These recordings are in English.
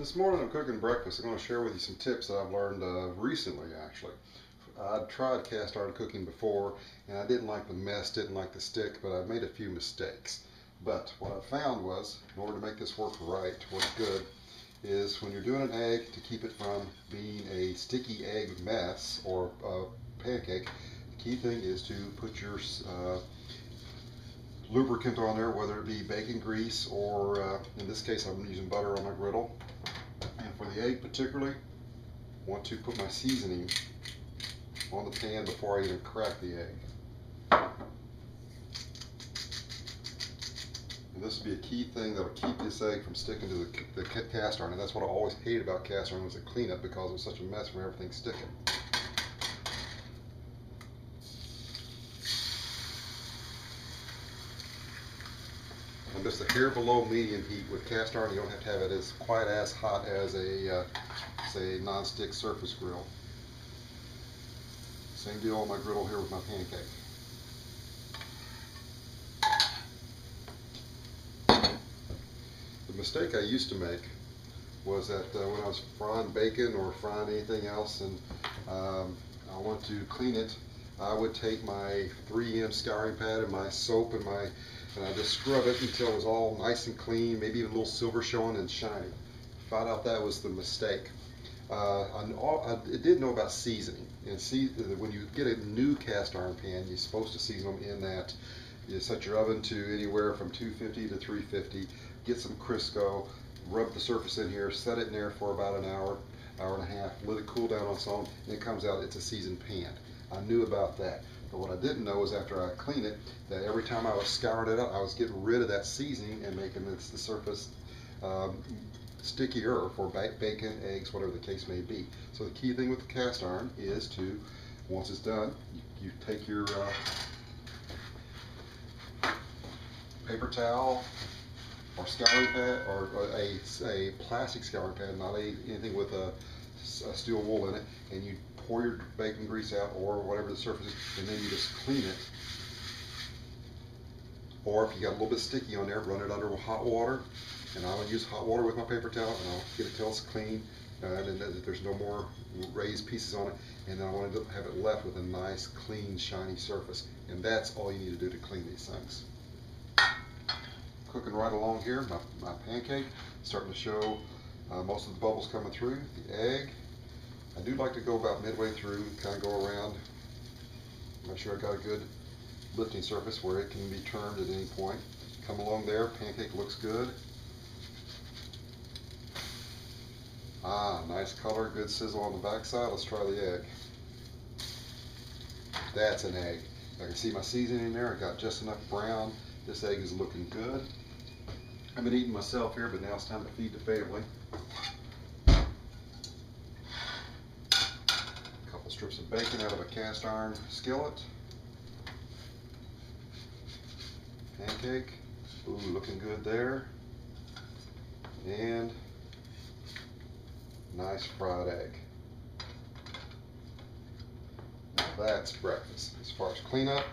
This morning I'm cooking breakfast. I'm going to share with you some tips that I've learned recently actually. I'd tried cast iron cooking before and I didn't like the mess, didn't like the stick, but I made a few mistakes. But what I found was, in order to make this work right, work good, is when you're doing an egg, to keep it from being a sticky egg mess or pancake, the key thing is to put your lubricant on there, whether it be bacon grease or in this case I'm using butter on my griddle. And for the egg particularly, I want to put my seasoning on the pan before I even crack the egg. And this will be a key thing that will keep this egg from sticking to the cast iron. And that's what I always hated about cast iron, was the cleanup, because it was such a mess from everything sticking. I'm just a hair below medium heat. With cast iron, you don't have to have it as quite as hot as a say non-stick surface grill. Same deal on my griddle here with my pancake. The mistake I used to make was that when I was frying bacon or frying anything else and I want to clean it, I would take my 3M scouring pad and my soap and I just scrub it until it was all nice and clean, maybe even a little silver showing and shiny. Found out that was the mistake. I did know about seasoning, and when you get a new cast iron pan, you're supposed to season them in that. You set your oven to anywhere from 250 to 350, get some Crisco, rub the surface in here, set it in there for about an hour, hour and a half, let it cool down on its own, and it comes out, it's a seasoned pan. I knew about that, but what I didn't know was after I clean it, that every time I was scouring it up, I was getting rid of that seasoning and making the surface stickier for bacon, eggs, whatever the case may be. So the key thing with the cast iron is to, once it's done, you take your paper towel or scouring pad, or a plastic scouring pad, not anything with a steel wool in it, and you pour your bacon grease out or whatever the surface is, and then you just clean it. Or if you got a little bit sticky on there, run it under hot water. And I would use hot water with my paper towel, and I'll get it till it's clean, and that there's no more raised pieces on it. And then I want to have it left with a nice, clean, shiny surface. And that's all you need to do to clean these things. Cooking right along here, my pancake, starting to show most of the bubbles coming through. The egg, I do like to go about midway through, kind of go around, make sure I got a good lifting surface where it can be turned at any point. Come along there, pancake looks good. Nice color, good sizzle on the backside. Let's try the egg. That's an egg. I can see my seasoning in there. I got just enough brown. This egg is looking good. I've been eating myself here, but now it's time to feed the family. A couple strips of bacon out of a cast iron skillet. Pancake. Ooh, looking good there. And nice fried egg. Now that's breakfast. As far as cleanup,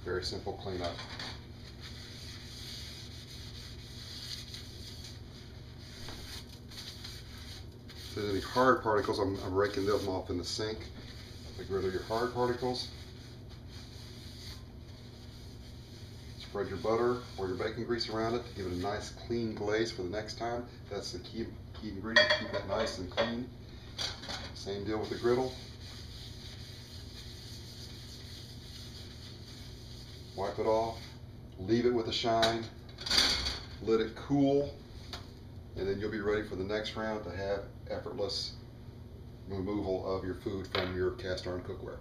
very simple cleanup. If there's any hard particles, I'm raking them off in the sink. Get rid of your hard particles. Spread your butter or your bacon grease around it to give it a nice clean glaze for the next time. That's the key ingredient, keep that nice and clean. Same deal with the griddle. Wipe it off, leave it with a shine, let it cool, and then you'll be ready for the next round to have effortless removal of your food from your cast iron cookware.